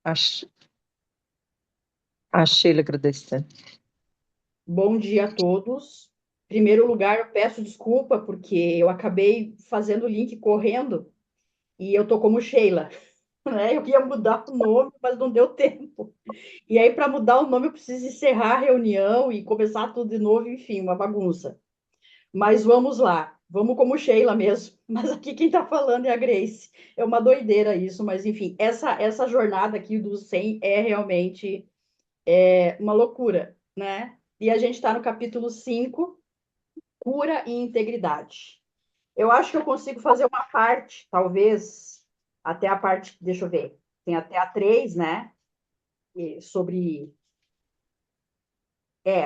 A, a Sheila agradecendo. Bom dia a todos. Em primeiro lugar, eu peço desculpa porque eu acabei fazendo o link correndo e eu tô como Sheila, né? Eu ia mudar o nome, mas não deu tempo. E aí, para mudar o nome, eu preciso encerrar a reunião e começar tudo de novo, enfim, uma bagunça. Mas vamos lá, vamos como Sheila mesmo. Mas aqui quem está falando é a Grace. É uma doideira isso, mas enfim, essa jornada aqui do 100 é realmente uma loucura, né? E a gente está no capítulo 5, cura e integridade. Eu acho que eu consigo fazer uma parte, talvez, até a parte, deixa eu ver, tem até a 3, né? Sobre.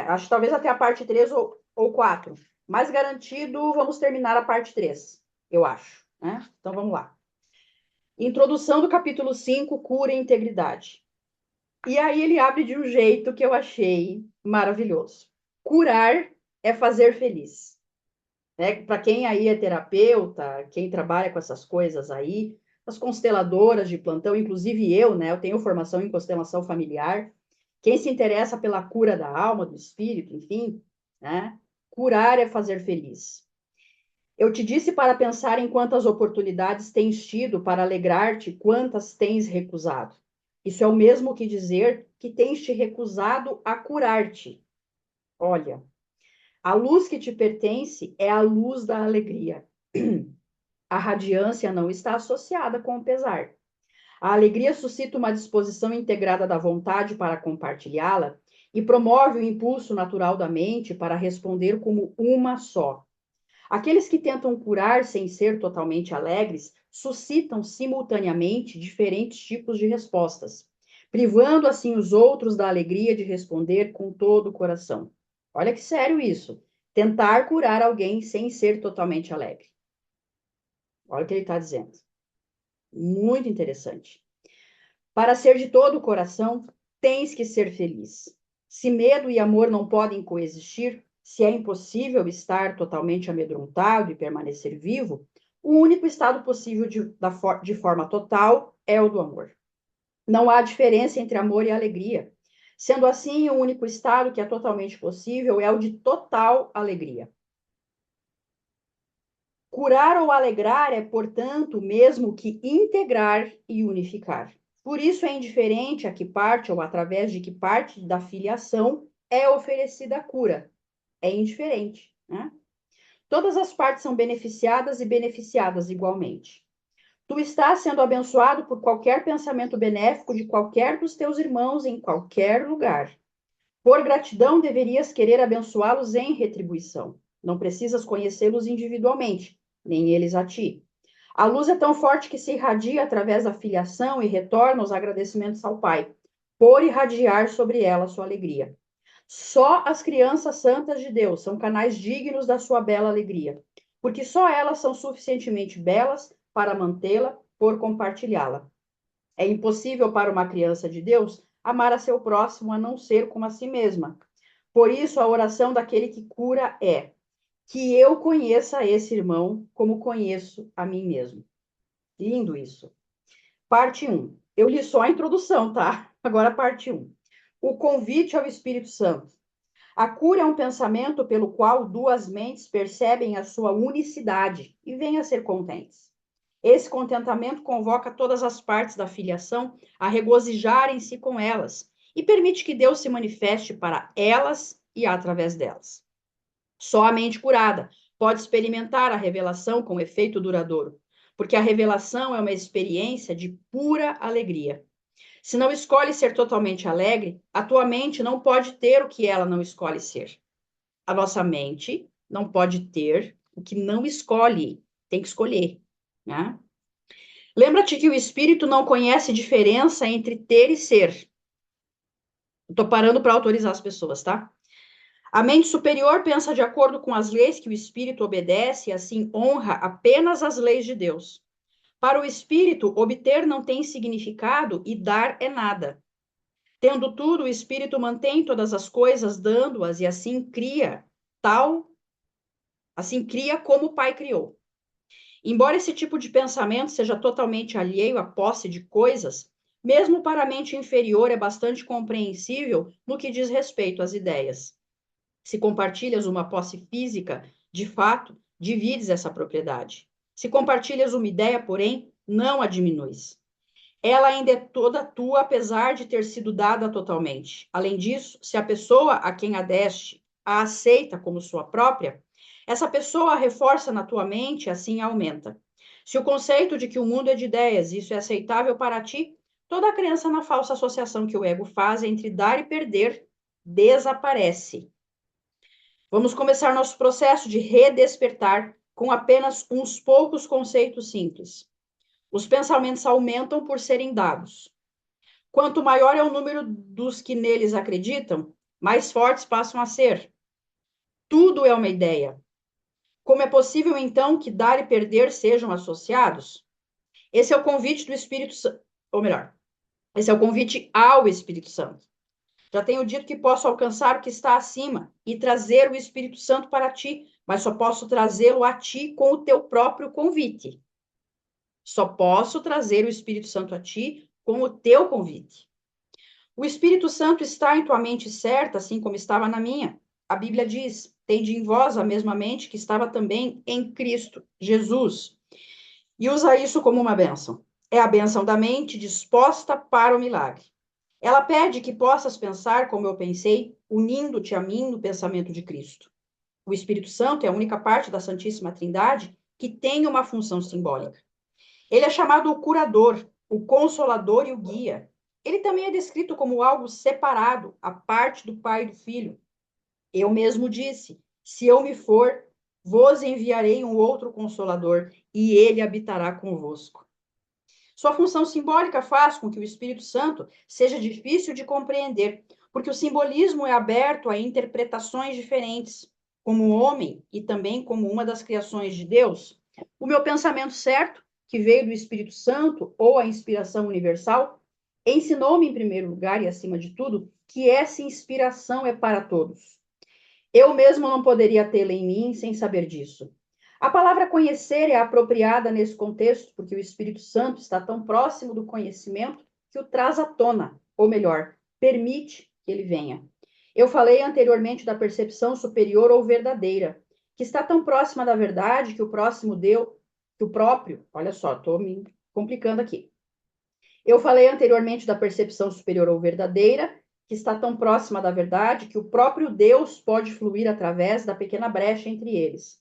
Acho que talvez até a parte 3 ou 4. Mais garantido, vamos terminar a parte 3, eu acho, né? Então vamos lá. Introdução do capítulo 5, cura e integridade. E aí ele abre de um jeito que eu achei maravilhoso. Curar é fazer feliz. Né? Para quem aí é terapeuta, quem trabalha com essas coisas aí, as consteladoras de plantão, inclusive eu, né? Eu tenho formação em constelação familiar. Quem se interessa pela cura da alma, do espírito, enfim, né? Curar é fazer feliz. Eu te disse para pensar em quantas oportunidades tens tido para alegrar-te, quantas tens recusado. Isso é o mesmo que dizer que tens te recusado a curar-te. Olha, a luz que te pertence é a luz da alegria. A radiância não está associada com o pesar. A alegria suscita uma disposição integrada da vontade para compartilhá-la e promove o impulso natural da mente para responder como uma só. Aqueles que tentam curar sem ser totalmente alegres suscitam simultaneamente diferentes tipos de respostas, privando assim os outros da alegria de responder com todo o coração. Olha que sério isso. Tentar curar alguém sem ser totalmente alegre. Olha o que ele está dizendo. Muito interessante. Para ser de todo o coração, tens que ser feliz. Se medo e amor não podem coexistir, se é impossível estar totalmente amedrontado e permanecer vivo, o único estado possível de forma total é o do amor. Não há diferença entre amor e alegria. Sendo assim, o único estado que é totalmente possível é o de total alegria. Curar ou alegrar é, portanto, mesmo que integrar e unificar. Por isso é indiferente a que parte ou através de que parte da filiação é oferecida a cura. É indiferente, né? Todas as partes são beneficiadas e beneficiadas igualmente. Tu estás sendo abençoado por qualquer pensamento benéfico de qualquer dos teus irmãos em qualquer lugar. Por gratidão, deverias querer abençoá-los em retribuição. Não precisas conhecê-los individualmente, nem eles a ti. A luz é tão forte que se irradia através da filiação e retorna os agradecimentos ao Pai, por irradiar sobre ela sua alegria. Só as crianças santas de Deus são canais dignos da sua bela alegria, porque só elas são suficientemente belas para mantê-la, por compartilhá-la. É impossível para uma criança de Deus amar a seu próximo a não ser como a si mesma. Por isso, a oração daquele que cura é: que eu conheça esse irmão como conheço a mim mesmo. Lindo isso. Parte 1. Eu li só a introdução, tá? Agora, parte 1. O convite ao Espírito Santo. A cura é um pensamento pelo qual duas mentes percebem a sua unicidade e vêm a ser contentes. Esse contentamento convoca todas as partes da filiação a regozijarem-se com elas e permite que Deus se manifeste para elas e através delas. Só a mente curada pode experimentar a revelação com efeito duradouro, porque a revelação é uma experiência de pura alegria. Se não escolhe ser totalmente alegre, a tua mente não pode ter o que ela não escolhe ser. A nossa mente não pode ter o que não escolhe, tem que escolher, né? Lembra-te que o espírito não conhece diferença entre ter e ser. Estou parando para autorizar as pessoas, tá? A mente superior pensa de acordo com as leis que o espírito obedece e assim honra apenas as leis de Deus. Para o espírito, obter não tem significado e dar é nada. Tendo tudo, o espírito mantém todas as coisas, dando-as e assim cria como o Pai criou. Embora esse tipo de pensamento seja totalmente alheio à posse de coisas, mesmo para a mente inferior, é bastante compreensível no que diz respeito às ideias. Se compartilhas uma posse física, de fato, divides essa propriedade. Se compartilhas uma ideia, porém, não a diminuis. Ela ainda é toda tua, apesar de ter sido dada totalmente. Além disso, se a pessoa a quem a deste a aceita como sua própria, essa pessoa a reforça na tua mente, assim aumenta. Se o conceito de que o mundo é de ideias, isso é aceitável para ti, toda a crença na falsa associação que o ego faz entre dar e perder desaparece. Vamos começar nosso processo de redespertar com apenas uns poucos conceitos simples. Os pensamentos aumentam por serem dados. Quanto maior é o número dos que neles acreditam, mais fortes passam a ser. Tudo é uma ideia. Como é possível, então, que dar e perder sejam associados? Esse é o convite do Espírito Santo, ou melhor, esse é o convite ao Espírito Santo. Já tenho dito que posso alcançar o que está acima e trazer o Espírito Santo para ti, mas só posso trazê-lo a ti com o teu próprio convite. Só posso trazer o Espírito Santo a ti com o teu convite. O Espírito Santo está em tua mente certa, assim como estava na minha. A Bíblia diz: tende em vós a mesma mente que estava também em Cristo Jesus. E usa isso como uma bênção. É a bênção da mente disposta para o milagre. Ela pede que possas pensar como eu pensei, unindo-te a mim no pensamento de Cristo. O Espírito Santo é a única parte da Santíssima Trindade que tem uma função simbólica. Ele é chamado o curador, o consolador e o guia. Ele também é descrito como algo separado, à parte do Pai e do Filho. Eu mesmo disse: se eu me for, vos enviarei um outro consolador, e ele habitará convosco. Sua função simbólica faz com que o Espírito Santo seja difícil de compreender, porque o simbolismo é aberto a interpretações diferentes. Como homem e também como uma das criações de Deus, o meu pensamento certo, que veio do Espírito Santo ou a inspiração universal, ensinou-me em primeiro lugar e acima de tudo que essa inspiração é para todos. Eu mesmo não poderia tê-la em mim sem saber disso. A palavra conhecer é apropriada nesse contexto porque o Espírito Santo está tão próximo do conhecimento que o traz à tona, ou melhor, permite que ele venha. Eu falei anteriormente da percepção superior ou verdadeira, que está tão próxima da verdade que o próximo deu, que o próprio, olha só, estou me complicando aqui. Eu falei anteriormente da percepção superior ou verdadeira, que está tão próxima da verdade que o próprio Deus pode fluir através da pequena brecha entre eles.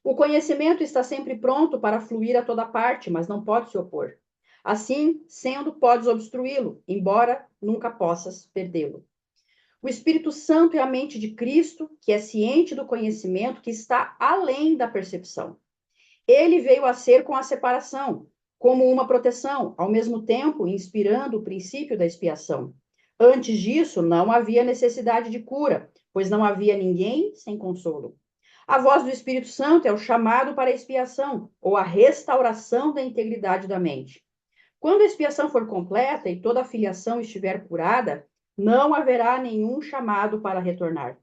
O conhecimento está sempre pronto para fluir a toda parte, mas não pode se opor. Assim, sendo, podes obstruí-lo, embora nunca possas perdê-lo. O Espírito Santo é a mente de Cristo, que é ciente do conhecimento que está além da percepção. Ele veio a ser com a separação, como uma proteção, ao mesmo tempo inspirando o princípio da expiação. Antes disso, não havia necessidade de cura, pois não havia ninguém sem consolo. A voz do Espírito Santo é o chamado para a expiação, ou a restauração da integridade da mente. Quando a expiação for completa e toda a filiação estiver curada, não haverá nenhum chamado para retornar.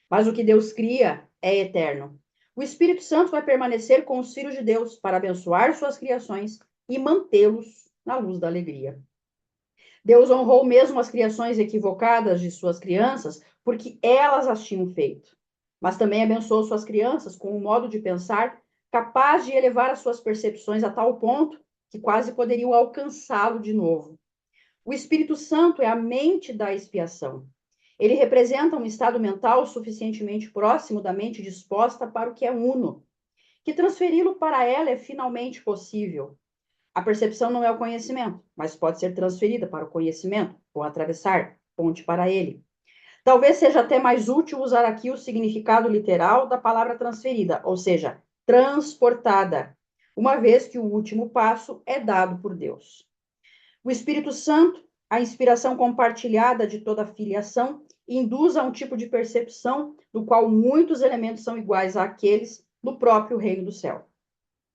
Mas o que Deus cria é eterno. O Espírito Santo vai permanecer com os filhos de Deus para abençoar suas criações e mantê-los na luz da alegria. Deus honrou mesmo as criações equivocadas de suas crianças, porque elas as tinham feito. Mas também abençoou suas crianças com um modo de pensar capaz de elevar as suas percepções a tal ponto que quase poderiam alcançá-lo de novo. O Espírito Santo é a mente da expiação. Ele representa um estado mental suficientemente próximo da mente disposta para o que é uno, que transferi-lo para ela é finalmente possível. A percepção não é o conhecimento, mas pode ser transferida para o conhecimento, ou atravessar ponte para ele. Talvez seja até mais útil usar aqui o significado literal da palavra transferida, ou seja, transportada, uma vez que o último passo é dado por Deus. O Espírito Santo, a inspiração compartilhada de toda a filiação, induz a um tipo de percepção no qual muitos elementos são iguais àqueles do próprio reino do céu.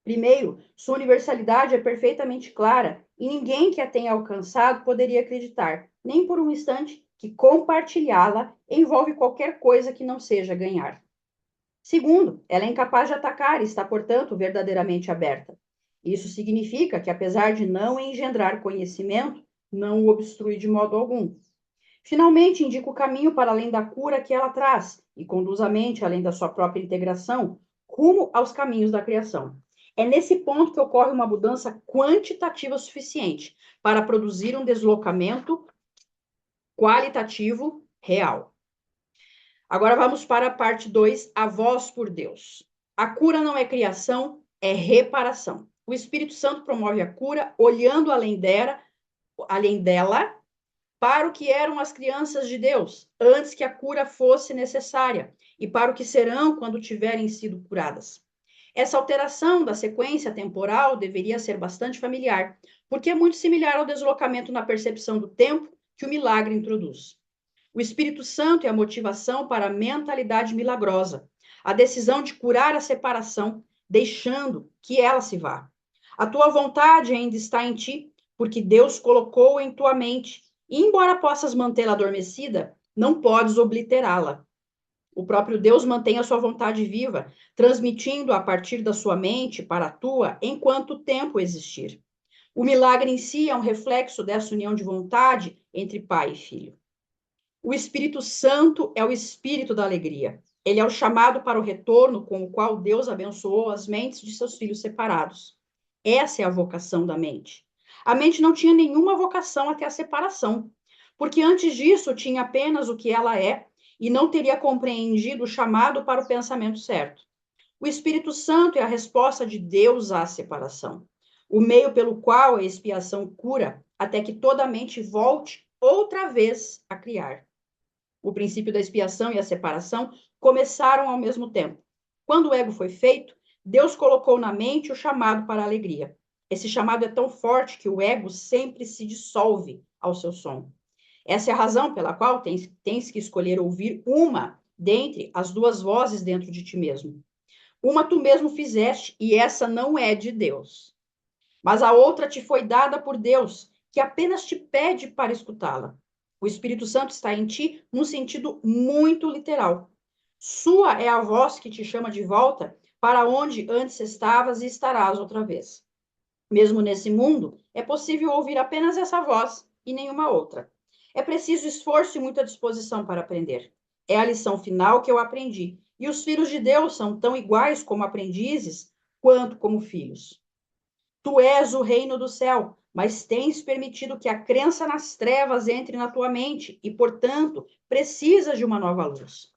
Primeiro, sua universalidade é perfeitamente clara e ninguém que a tenha alcançado poderia acreditar, nem por um instante, que compartilhá-la envolve qualquer coisa que não seja ganhar. Segundo, ela é incapaz de atacar e está, portanto, verdadeiramente aberta. Isso significa que, apesar de não engendrar conhecimento, não o obstrui de modo algum. Finalmente, indica o caminho para além da cura que ela traz e conduz a mente, além da sua própria integração, rumo aos caminhos da criação. É nesse ponto que ocorre uma mudança quantitativa suficiente para produzir um deslocamento qualitativo real. Agora vamos para a parte 2, a voz por Deus. A cura não é criação, é reparação. O Espírito Santo promove a cura olhando além dela para o que eram as crianças de Deus, antes que a cura fosse necessária, e para o que serão quando tiverem sido curadas. Essa alteração da sequência temporal deveria ser bastante familiar, porque é muito similar ao deslocamento na percepção do tempo que o milagre introduz. O Espírito Santo é a motivação para a mentalidade milagrosa, a decisão de curar a separação, deixando que ela se vá. A tua vontade ainda está em ti, porque Deus colocou em tua mente, e embora possas mantê-la adormecida, não podes obliterá-la. O próprio Deus mantém a sua vontade viva, transmitindo a partir da sua mente para a tua enquanto o tempo existir. O milagre em si é um reflexo dessa união de vontade entre pai e filho. O Espírito Santo é o espírito da alegria. Ele é o chamado para o retorno com o qual Deus abençoou as mentes de seus filhos separados. Essa é a vocação da mente. A mente não tinha nenhuma vocação até a separação, porque antes disso tinha apenas o que ela é e não teria compreendido o chamado para o pensamento certo. O Espírito Santo é a resposta de Deus à separação, o meio pelo qual a expiação cura até que toda a mente volte outra vez a criar. O princípio da expiação e a separação começaram ao mesmo tempo. Quando o ego foi feito, Deus colocou na mente o chamado para a alegria. Esse chamado é tão forte que o ego sempre se dissolve ao seu som. Essa é a razão pela qual tens que escolher ouvir uma dentre as duas vozes dentro de ti mesmo. Uma tu mesmo fizeste, e essa não é de Deus. Mas a outra te foi dada por Deus, que apenas te pede para escutá-la. O Espírito Santo está em ti num sentido muito literal. Sua é a voz que te chama de volta para onde antes estavas e estarás outra vez. Mesmo nesse mundo, é possível ouvir apenas essa voz e nenhuma outra. É preciso esforço e muita disposição para aprender. É a lição final que eu aprendi. E os filhos de Deus são tão iguais como aprendizes quanto como filhos. Tu és o reino do céu, mas tens permitido que a crença nas trevas entre na tua mente e, portanto, precisas de uma nova luz.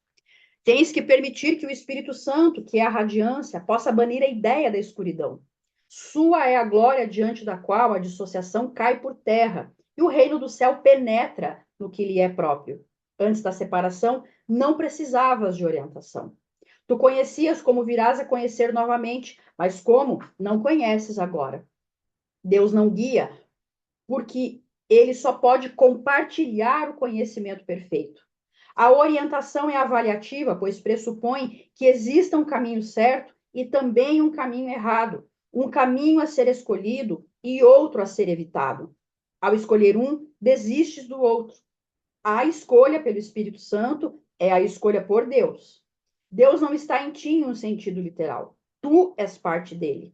Tens que permitir que o Espírito Santo, que é a radiância, possa banir a ideia da escuridão. Sua é a glória diante da qual a dissociação cai por terra e o reino do céu penetra no que lhe é próprio. Antes da separação, não precisavas de orientação. Tu conhecias como virás a conhecer novamente, mas como não conheces agora. Deus não guia, porque ele só pode compartilhar o conhecimento perfeito. A orientação é avaliativa, pois pressupõe que exista um caminho certo e também um caminho errado, um caminho a ser escolhido e outro a ser evitado. Ao escolher um, desistes do outro. A escolha pelo Espírito Santo é a escolha por Deus. Deus não está em ti em um sentido literal. Tu és parte dele.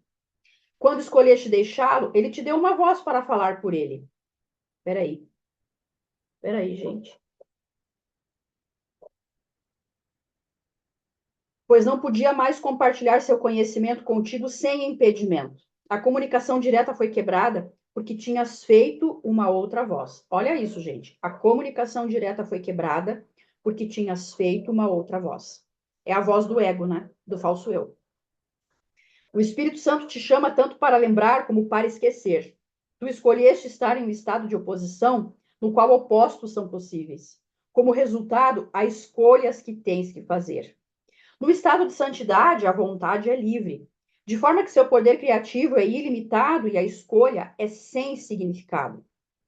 Quando escolheste deixá-lo, ele te deu uma voz para falar por ele. Peraí, gente. Pois não podia mais compartilhar seu conhecimento contigo sem impedimento. A comunicação direta foi quebrada porque tinhas feito uma outra voz. Olha isso, gente. A comunicação direta foi quebrada porque tinhas feito uma outra voz. É a voz do ego, né? Do falso eu. O Espírito Santo te chama tanto para lembrar como para esquecer. Tu escolheste estar em um estado de oposição no qual opostos são possíveis. Como resultado, há escolhas que tens que fazer. No estado de santidade, a vontade é livre, de forma que seu poder criativo é ilimitado e a escolha é sem significado.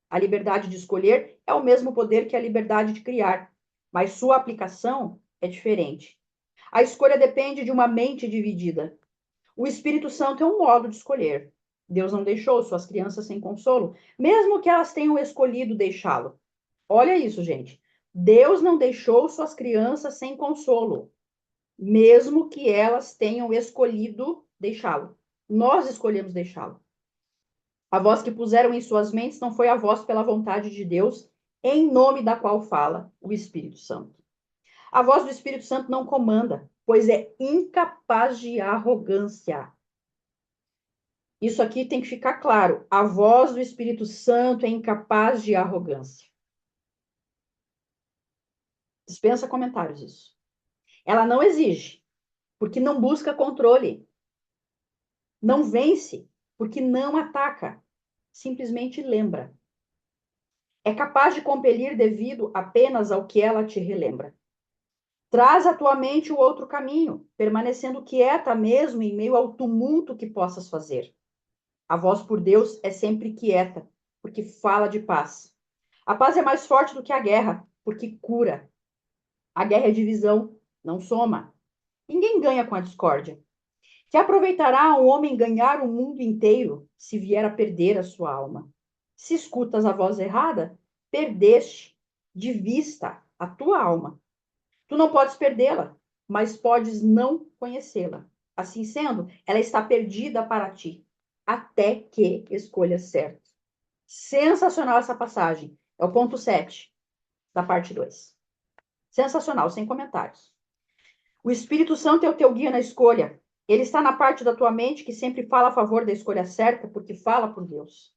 A liberdade de escolher é o mesmo poder que a liberdade de criar, mas sua aplicação é diferente. A escolha depende de uma mente dividida. O Espírito Santo é um modo de escolher. Deus não deixou suas crianças sem consolo, mesmo que elas tenham escolhido deixá-lo. Olha isso, gente. Deus não deixou suas crianças sem consolo, mesmo que elas tenham escolhido deixá-lo. Nós escolhemos deixá-lo. A voz que puseram em suas mentes não foi a voz pela vontade de Deus, em nome da qual fala o Espírito Santo. A voz do Espírito Santo não comanda, pois é incapaz de arrogância. Isso aqui tem que ficar claro. A voz do Espírito Santo é incapaz de arrogância. Dispensa comentários isso. Ela não exige, porque não busca controle. Não vence, porque não ataca. Simplesmente lembra. É capaz de compelir devido apenas ao que ela te relembra. Traz à tua mente o outro caminho, permanecendo quieta mesmo em meio ao tumulto que possas fazer. A voz por Deus é sempre quieta, porque fala de paz. A paz é mais forte do que a guerra, porque cura. A guerra é divisão, não soma. Ninguém ganha com a discórdia. Que aproveitará um homem ganhar o mundo inteiro se vier a perder a sua alma? Se escutas a voz errada, perdeste de vista a tua alma. Tu não podes perdê-la, mas podes não conhecê-la. Assim sendo, ela está perdida para ti, até que escolhas certo. Sensacional essa passagem. É o ponto 7 da parte 2. Sensacional, sem comentários. O Espírito Santo é o teu guia na escolha. Ele está na parte da tua mente que sempre fala a favor da escolha certa, porque fala por Deus.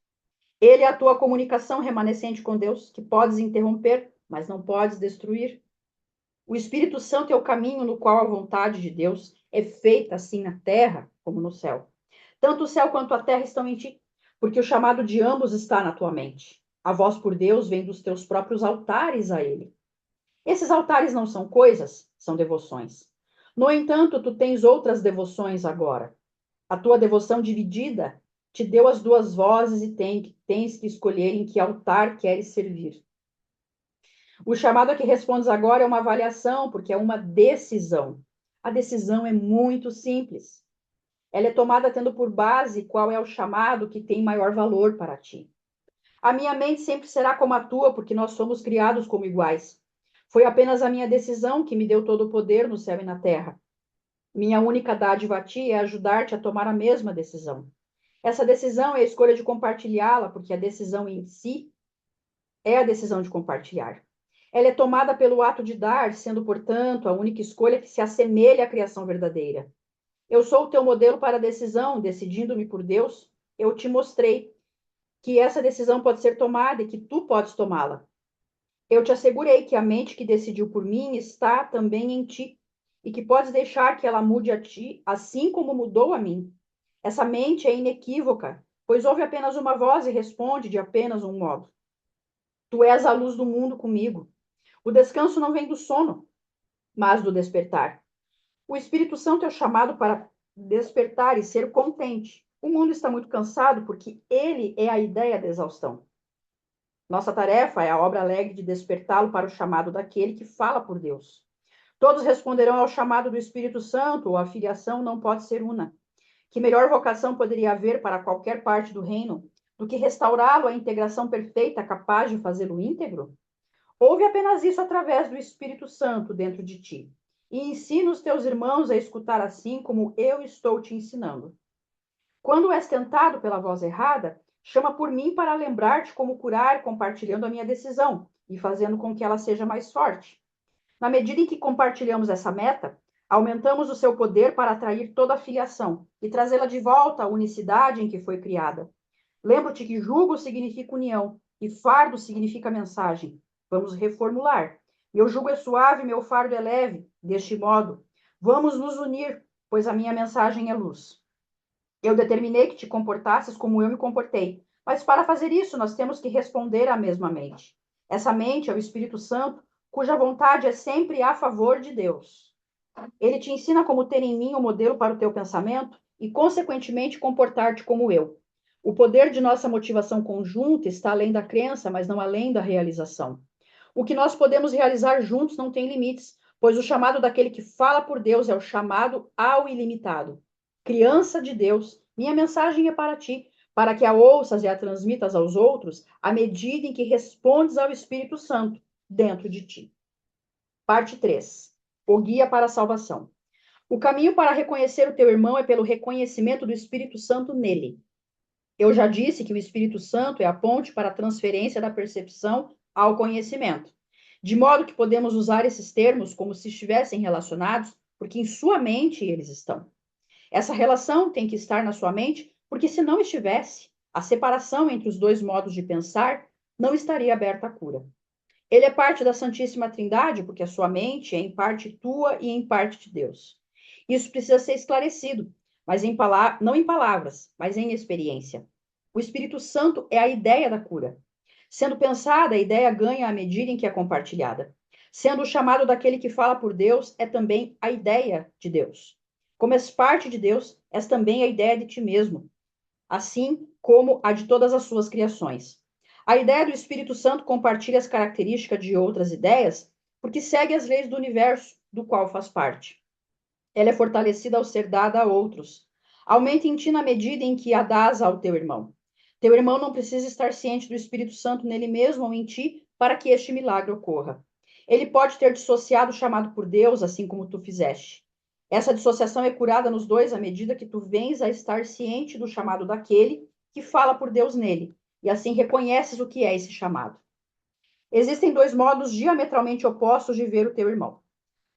Ele é a tua comunicação remanescente com Deus, que podes interromper, mas não podes destruir. O Espírito Santo é o caminho no qual a vontade de Deus é feita assim na terra como no céu. Tanto o céu quanto a terra estão em ti, porque o chamado de ambos está na tua mente. A voz por Deus vem dos teus próprios altares a ele. Esses altares não são coisas, são devoções. No entanto, tu tens outras devoções agora. A tua devoção dividida te deu as duas vozes e tens que escolher em que altar queres servir. O chamado a que respondes agora é uma avaliação, porque é uma decisão. A decisão é muito simples. Ela é tomada tendo por base qual é o chamado que tem maior valor para ti. A minha mente sempre será como a tua, porque nós somos criados como iguais. Foi apenas a minha decisão que me deu todo o poder no céu e na terra. Minha única dádiva a ti é ajudar-te a tomar a mesma decisão. Essa decisão é a escolha de compartilhá-la, porque a decisão em si é a decisão de compartilhar. Ela é tomada pelo ato de dar, sendo, portanto, a única escolha que se assemelha à criação verdadeira. Eu sou o teu modelo para a decisão, decidindo-me por Deus. Eu te mostrei que essa decisão pode ser tomada e que tu podes tomá-la. Eu te assegurei que a mente que decidiu por mim está também em ti e que podes deixar que ela mude a ti, assim como mudou a mim. Essa mente é inequívoca, pois ouve apenas uma voz e responde de apenas um modo. Tu és a luz do mundo comigo. O descanso não vem do sono, mas do despertar. O Espírito Santo é o chamado para despertar e ser contente. O mundo está muito cansado porque ele é a ideia da exaustão. Nossa tarefa é a obra alegre de despertá-lo para o chamado daquele que fala por Deus. Todos responderão ao chamado do Espírito Santo, ou a filiação não pode ser una. Que melhor vocação poderia haver para qualquer parte do reino do que restaurá-lo à integração perfeita, capaz de fazê-lo íntegro? Ouve apenas isso através do Espírito Santo dentro de ti. E ensina os teus irmãos a escutar assim como eu estou te ensinando. Quando és tentado pela voz errada, chama por mim para lembrar-te como curar, compartilhando a minha decisão e fazendo com que ela seja mais forte. Na medida em que compartilhamos essa meta, aumentamos o seu poder para atrair toda a filiação e trazê-la de volta à unicidade em que foi criada. Lembra-te que jugo significa união e fardo significa mensagem. Vamos reformular. Meu jugo é suave, meu fardo é leve. Deste modo, vamos nos unir, pois a minha mensagem é luz. Eu determinei que te comportasses como eu me comportei, mas para fazer isso nós temos que responder à mesma mente. Essa mente é o Espírito Santo, cuja vontade é sempre a favor de Deus. Ele te ensina como ter em mim o modelo para o teu pensamento e, consequentemente, comportar-te como eu. O poder de nossa motivação conjunta está além da crença, mas não além da realização. O que nós podemos realizar juntos não tem limites, pois o chamado daquele que fala por Deus é o chamado ao ilimitado. Criança de Deus, minha mensagem é para ti, para que a ouças e a transmitas aos outros à medida em que respondes ao Espírito Santo dentro de ti. Parte 3. O guia para a salvação. O caminho para reconhecer o teu irmão é pelo reconhecimento do Espírito Santo nele. Eu já disse que o Espírito Santo é a ponte para a transferência da percepção ao conhecimento, de modo que podemos usar esses termos como se estivessem relacionados, porque em sua mente eles estão. Essa relação tem que estar na sua mente, porque se não estivesse, a separação entre os dois modos de pensar não estaria aberta à cura. Ele é parte da Santíssima Trindade, porque a sua mente é em parte tua e em parte de Deus. Isso precisa ser esclarecido, mas não em palavras, mas em experiência. O Espírito Santo é a ideia da cura. Sendo pensada, a ideia ganha à medida em que é compartilhada. Sendo o chamado daquele que fala por Deus, é também a ideia de Deus. Como és parte de Deus, és também a ideia de ti mesmo, assim como a de todas as suas criações. A ideia do Espírito Santo compartilha as características de outras ideias, porque segue as leis do universo, do qual faz parte. Ela é fortalecida ao ser dada a outros. Aumenta em ti na medida em que a dás ao teu irmão. Teu irmão não precisa estar ciente do Espírito Santo nele mesmo ou em ti para que este milagre ocorra. Ele pode ter dissociado o chamado por Deus, assim como tu fizeste. Essa dissociação é curada nos dois à medida que tu vens a estar ciente do chamado daquele que fala por Deus nele, e assim reconheces o que é esse chamado. Existem dois modos diametralmente opostos de ver o teu irmão.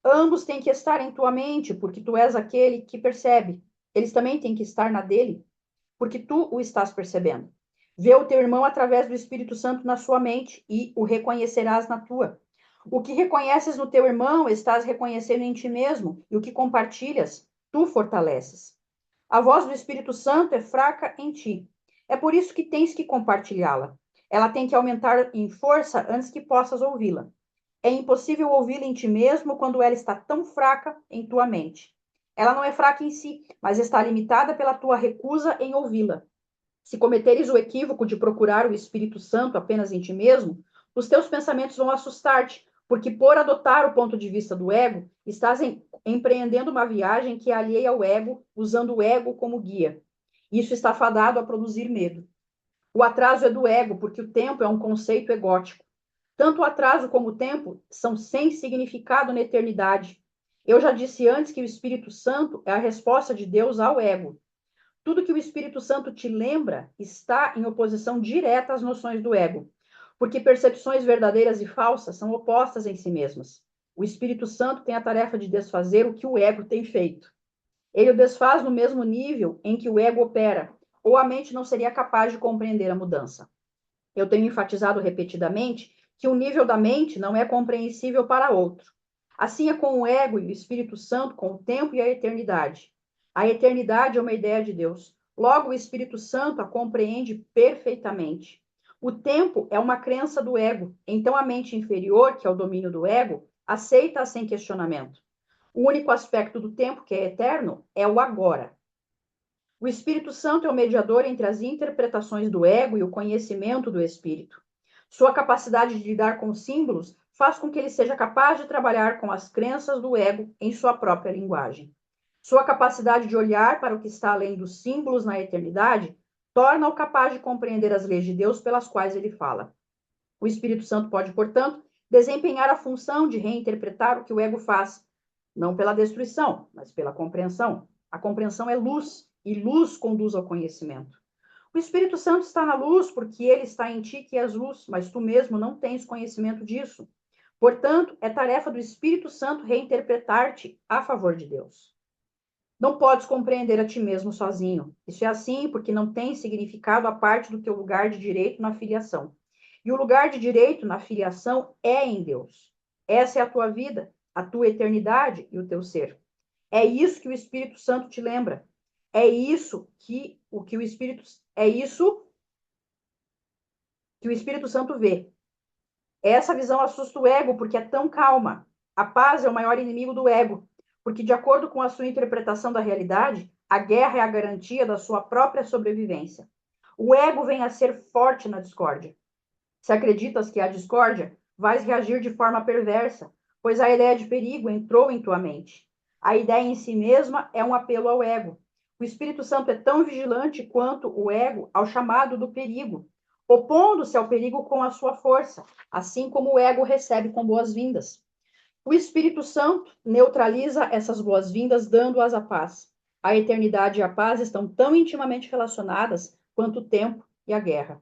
Ambos têm que estar em tua mente, porque tu és aquele que percebe. Eles também têm que estar na dele, porque tu o estás percebendo. Vê o teu irmão através do Espírito Santo na sua mente e o reconhecerás na tua. O que reconheces no teu irmão, estás reconhecendo em ti mesmo, e o que compartilhas, tu fortaleces. A voz do Espírito Santo é fraca em ti. É por isso que tens que compartilhá-la. Ela tem que aumentar em força antes que possas ouvi-la. É impossível ouvi-la em ti mesmo quando ela está tão fraca em tua mente. Ela não é fraca em si, mas está limitada pela tua recusa em ouvi-la. Se cometeres o equívoco de procurar o Espírito Santo apenas em ti mesmo, os teus pensamentos vão assustar-te, porque por adotar o ponto de vista do ego, estás empreendendo uma viagem que é alheia ao ego, usando o ego como guia. Isso está fadado a produzir medo. O atraso é do ego, porque o tempo é um conceito egótico. Tanto o atraso como o tempo são sem significado na eternidade. Eu já disse antes que o Espírito Santo é a resposta de Deus ao ego. Tudo que o Espírito Santo te lembra está em oposição direta às noções do ego, porque percepções verdadeiras e falsas são opostas em si mesmas. O Espírito Santo tem a tarefa de desfazer o que o ego tem feito. Ele o desfaz no mesmo nível em que o ego opera, ou a mente não seria capaz de compreender a mudança. Eu tenho enfatizado repetidamente que o nível da mente não é compreensível para outro. Assim é com o ego e o Espírito Santo, com o tempo e a eternidade. A eternidade é uma ideia de Deus. Logo, o Espírito Santo a compreende perfeitamente. O tempo é uma crença do ego. Então, a mente inferior, que é o domínio do ego, aceita sem questionamento. O único aspecto do tempo que é eterno é o agora. O Espírito Santo é o mediador entre as interpretações do ego e o conhecimento do espírito. Sua capacidade de lidar com símbolos faz com que ele seja capaz de trabalhar com as crenças do ego em sua própria linguagem. Sua capacidade de olhar para o que está além dos símbolos na eternidade torna-o capaz de compreender as leis de Deus pelas quais ele fala. O Espírito Santo pode, portanto, desempenhar a função de reinterpretar o que o ego faz, não pela destruição, mas pela compreensão. A compreensão é luz, e luz conduz ao conhecimento. O Espírito Santo está na luz porque ele está em ti, que és luz, mas tu mesmo não tens conhecimento disso. Portanto, é tarefa do Espírito Santo reinterpretar-te a favor de Deus. Não podes compreender a ti mesmo sozinho. Isso é assim porque não tem significado a parte do teu lugar de direito na filiação. E o lugar de direito na filiação é em Deus. Essa é a tua vida, a tua eternidade e o teu ser. É isso que o Espírito Santo te lembra. É isso que o Espírito Santo vê. Essa visão assusta o ego porque é tão calma. A paz é o maior inimigo do ego, porque de acordo com a sua interpretação da realidade, a guerra é a garantia da sua própria sobrevivência. O ego vem a ser forte na discórdia. Se acreditas que há discórdia, vais reagir de forma perversa, pois a ideia de perigo entrou em tua mente. A ideia em si mesma é um apelo ao ego. O Espírito Santo é tão vigilante quanto o ego ao chamado do perigo, opondo-se ao perigo com a sua força, assim como o ego recebe com boas-vindas. O Espírito Santo neutraliza essas boas-vindas, dando-as a paz. A eternidade e a paz estão tão intimamente relacionadas, quanto o tempo e a guerra.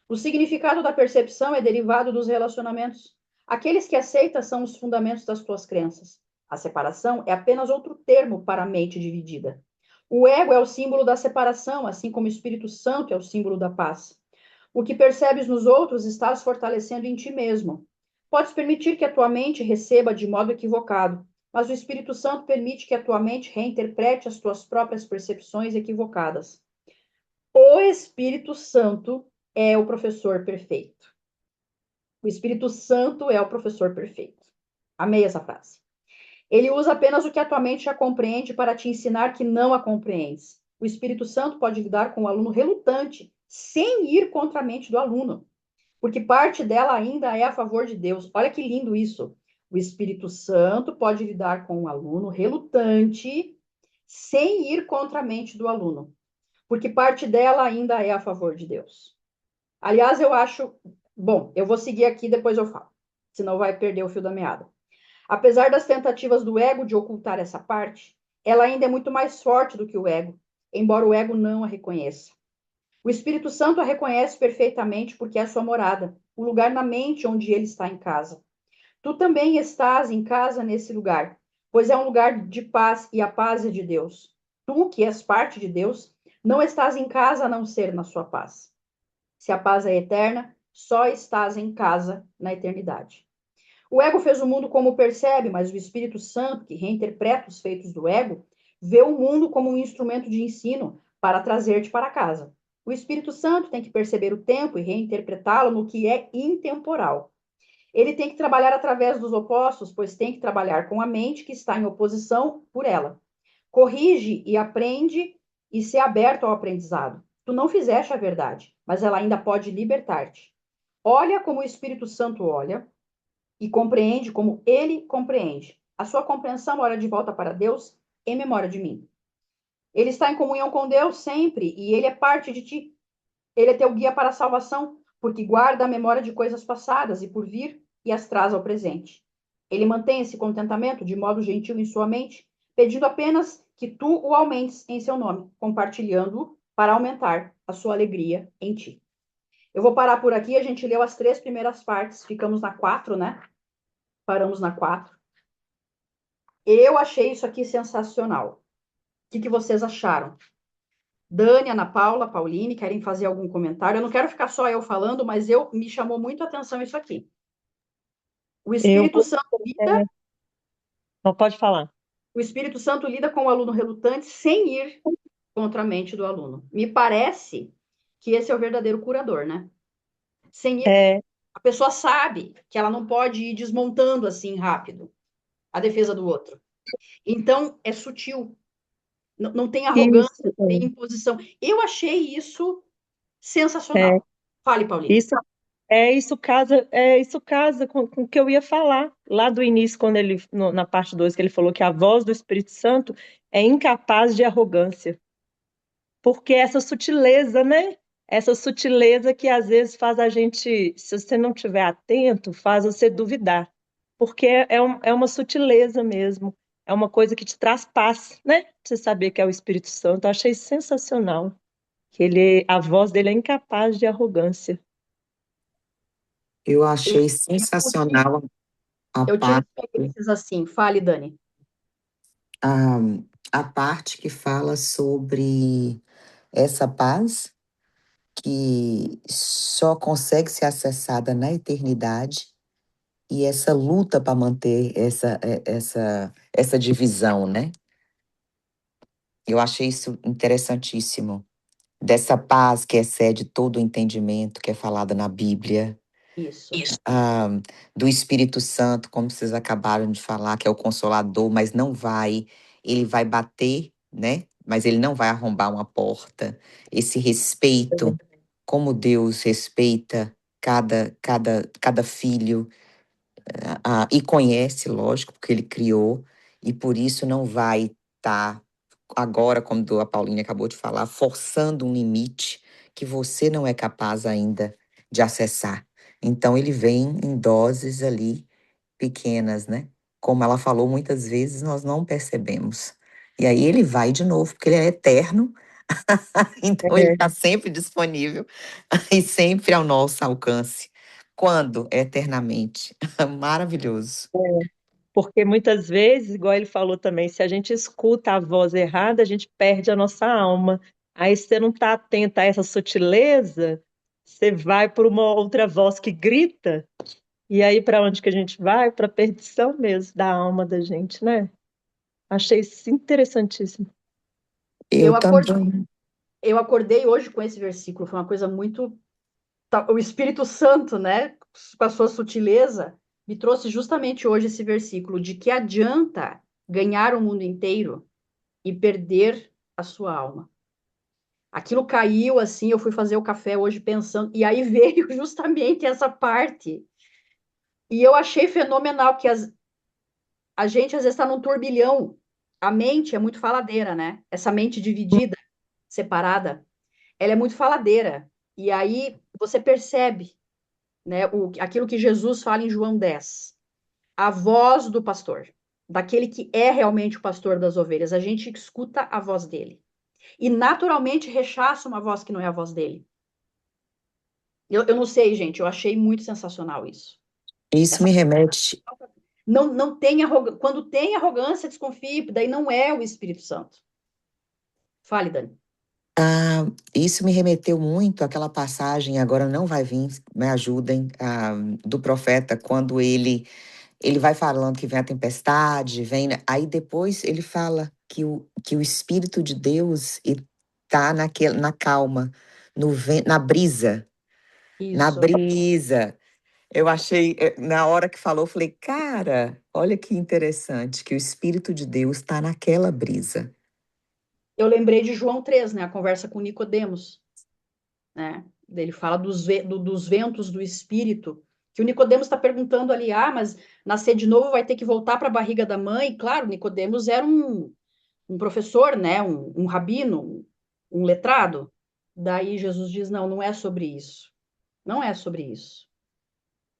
O significado da percepção é derivado dos relacionamentos. Aqueles que aceitas são os fundamentos das tuas crenças. A separação é apenas outro termo para a mente dividida. O ego é o símbolo da separação, assim como o Espírito Santo é o símbolo da paz. O que percebes nos outros estás fortalecendo em ti mesmo. Podes permitir que a tua mente receba de modo equivocado, mas o Espírito Santo permite que a tua mente reinterprete as tuas próprias percepções equivocadas. O Espírito Santo é o professor perfeito. O Espírito Santo é o professor perfeito. Amei essa frase. Ele usa apenas o que a tua mente já compreende para te ensinar que não a compreendes. O Espírito Santo pode lidar com o aluno relutante, sem ir contra a mente do aluno, porque parte dela ainda é a favor de Deus. Olha que lindo isso. O Espírito Santo pode lidar com o aluno relutante, sem ir contra a mente do aluno, porque parte dela ainda é a favor de Deus. Aliás, eu acho. Bom, eu vou seguir aqui, depois eu falo, senão vai perder o fio da meada. Apesar das tentativas do ego de ocultar essa parte, ela ainda é muito mais forte do que o ego, embora o ego não a reconheça. O Espírito Santo a reconhece perfeitamente porque é a sua morada, o lugar na mente onde ele está em casa. Tu também estás em casa nesse lugar, pois é um lugar de paz e a paz é de Deus. Tu, que és parte de Deus, não estás em casa a não ser na sua paz. Se a paz é eterna, só estás em casa na eternidade. O ego fez o mundo como percebe, mas o Espírito Santo, que reinterpreta os feitos do ego, vê o mundo como um instrumento de ensino para trazer-te para casa. O Espírito Santo tem que perceber o tempo e reinterpretá-lo no que é intemporal. Ele tem que trabalhar através dos opostos, pois tem que trabalhar com a mente que está em oposição por ela. Corrige e aprende e se aberto ao aprendizado. Tu não fizeste a verdade, mas ela ainda pode libertar-te. Olha como o Espírito Santo olha e compreende como ele compreende. A sua compreensão olha de volta para Deus em memória de mim. Ele está em comunhão com Deus sempre e ele é parte de ti. Ele é teu guia para a salvação, porque guarda a memória de coisas passadas e por vir e as traz ao presente. Ele mantém esse contentamento de modo gentil em sua mente, pedindo apenas que tu o aumentes em seu nome, compartilhando-o para aumentar a sua alegria em ti. Eu vou parar por aqui, a gente leu as 3 primeiras partes, ficamos na 4, né? Paramos na 4. Eu achei isso aqui sensacional. O que vocês acharam? Dani, Ana Paula, Pauline, querem fazer algum comentário? Eu não quero ficar só eu falando, mas me chamou muito a atenção isso aqui. O Eu, Espírito Santo lida, é, não pode falar. o Espírito Santo lida com o aluno relutante sem ir contra a mente do aluno. Me parece que esse é o verdadeiro curador, né? Sem ir, É, a pessoa sabe que ela não pode ir desmontando assim rápido a defesa do outro. Então é sutil, não tem arrogância, isso, não tem imposição. Eu achei isso é, sensacional. Fale, Pauline. isso, isso casa com o que eu ia falar lá do início, quando na parte 2 que ele falou que a voz do Espírito Santo é incapaz de arrogância. Porque essa sutileza, né? Essa sutileza que às vezes faz a gente, se você não estiver atento, faz você duvidar. Porque é uma sutileza mesmo. É uma coisa que te traz paz, né? Você saber que é o Espírito Santo. Eu achei sensacional. A voz dele é incapaz de arrogância. Eu Eu, achei eu tive, sensacional a eu tive parte, experiências assim. Fale, Dani. a, a parte que fala sobre essa paz que só consegue ser acessada na eternidade e essa luta para manter essa divisão, né? Eu achei isso interessantíssimo. Dessa paz que excede todo o entendimento que é falada na Bíblia. Isso. ah, do Espírito Santo, como vocês acabaram de falar, que é o Consolador, mas não vai, ele vai bater, né? Mas ele não vai arrombar uma porta. Esse respeito, como Deus respeita cada filho, e conhece, lógico, porque ele criou, e por isso não vai estar, agora, como a Pauline acabou de falar, forçando um limite que você não é capaz ainda de acessar. Então, ele vem em doses ali pequenas, né? Como ela falou, muitas vezes nós não percebemos. E aí ele vai de novo, porque ele é eterno, Então, ele É, está sempre disponível e sempre ao nosso alcance. Quando? Eternamente. Maravilhoso. porque muitas vezes, igual ele falou também, se a gente escuta a voz errada, a gente perde a nossa alma. Aí, se você não está atenta a essa sutileza, você vai por uma outra voz que grita, e aí para onde que a gente vai? Para a perdição mesmo da alma da gente, né? Achei isso interessantíssimo. Eu Eu acordei, também. eu acordei hoje com esse versículo, foi uma coisa muito. O Espírito Santo, né, com a sua sutileza, me trouxe justamente hoje esse versículo de que adianta ganhar o mundo inteiro e perder a sua alma. Aquilo caiu assim, eu fui fazer o café hoje pensando, e aí veio justamente essa parte. E eu achei fenomenal que a gente às vezes está num turbilhão. A mente é muito faladeira, né? Essa mente dividida, separada, ela é muito faladeira. E aí você percebe, né, aquilo que Jesus fala em João 10, a voz do pastor, daquele que é realmente o pastor das ovelhas. A gente escuta a voz dele. E naturalmente rechaça uma voz que não é a voz dele. Eu não sei, gente, eu achei muito sensacional isso. Isso Essa me remete. não tem arrogância. Quando tem arrogância, desconfie, daí não é o Espírito Santo. Fale, Dani. Isso me remeteu muito àquela passagem, agora não vai vir, me ajudem, do profeta, quando ele vai falando que vem a tempestade, vem, né? Aí depois ele fala que o Espírito de Deus está na calma, na brisa, na Isso. brisa. Eu achei, na hora que falou, eu falei, cara, olha que interessante, que o Espírito de Deus está naquela brisa. Eu lembrei de João 3, né? A conversa com Nicodemos, né? Ele fala dos ventos do Espírito, que o Nicodemos está perguntando ali, mas nascer de novo vai ter que voltar para a barriga da mãe. Claro, Nicodemos era um professor, né? Um rabino, um letrado. Daí Jesus diz, não, não é sobre isso. Não é sobre isso.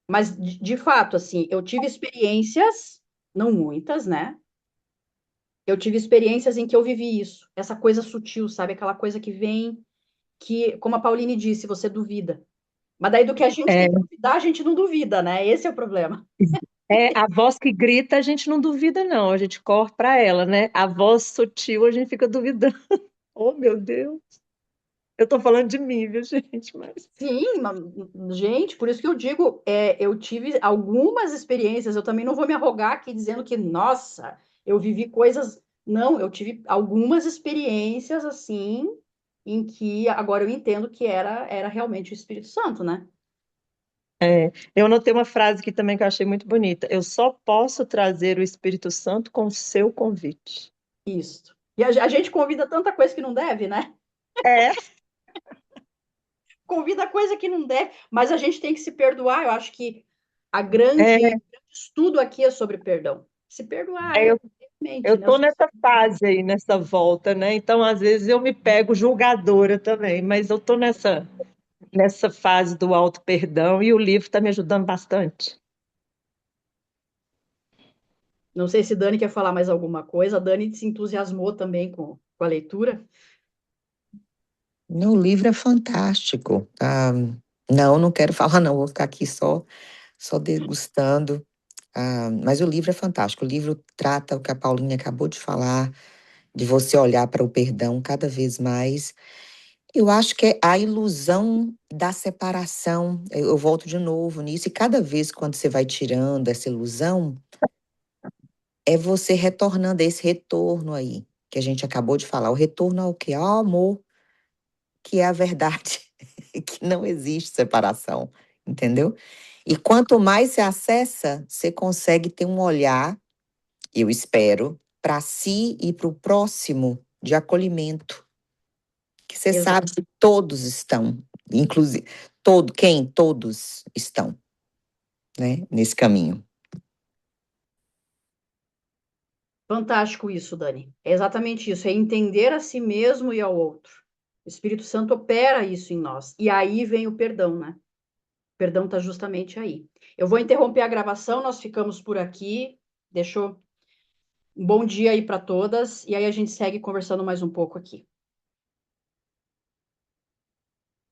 Mas, de fato, assim, eu tive experiências, não muitas, né? Eu tive experiências em que eu vivi isso. Essa coisa sutil, sabe? Aquela coisa que vem, que, como a Pauline disse, você duvida. Mas daí do que a gente É, tem que duvidar, a gente não duvida, né? Esse é o problema. a voz que grita, a gente não duvida, não, a gente corre para ela, né? A voz sutil, a gente fica duvidando. Oh, meu Deus, eu tô falando de mim, viu, gente? Mas Sim, gente, por isso que eu digo, eu tive algumas experiências, eu também não vou me arrogar aqui dizendo que, nossa, eu vivi coisas. Não, eu tive algumas experiências assim, em que agora eu entendo que era realmente o Espírito Santo, né? eu anotei uma frase aqui também que eu achei muito bonita. Eu só posso trazer o Espírito Santo com o seu convite. Isso. E a gente convida tanta coisa que não deve, né? É, Convida coisa que não deve, mas a gente tem que se perdoar. Eu acho que é, grande estudo aqui é sobre perdão. Se perdoar, é, realmente, eu né? tô nessa fase aí, nessa volta, né? Então, às vezes, eu me pego julgadora também, mas eu tô nessa fase do auto-perdão e o livro está me ajudando bastante. Não sei se Dani quer falar mais alguma coisa. A Dani se entusiasmou também com a leitura. No livro é fantástico. Não, não quero falar, não, vou ficar aqui só degustando. Mas o livro é fantástico. O livro trata o que a Paulinha acabou de falar, de você olhar para o perdão cada vez mais. Eu acho que é a ilusão da separação. Eu volto de novo nisso, e cada vez quando você vai tirando essa ilusão, é você retornando, esse retorno aí, que a gente acabou de falar. O retorno ao quê? Ao amor, que é a verdade, que não existe separação, entendeu? E quanto mais você acessa, você consegue ter um olhar, eu espero, para si e para o próximo de acolhimento, que você Exato. sabe que todos estão, inclusive, todos estão, né, nesse caminho. Fantástico isso, Dani. É exatamente isso. É entender a si mesmo e ao outro. O Espírito Santo opera isso em nós. E aí vem o perdão, né? O perdão está justamente aí. Eu vou interromper a gravação, nós ficamos por aqui. Deixou um bom dia aí para todas. E aí a gente segue conversando mais um pouco aqui.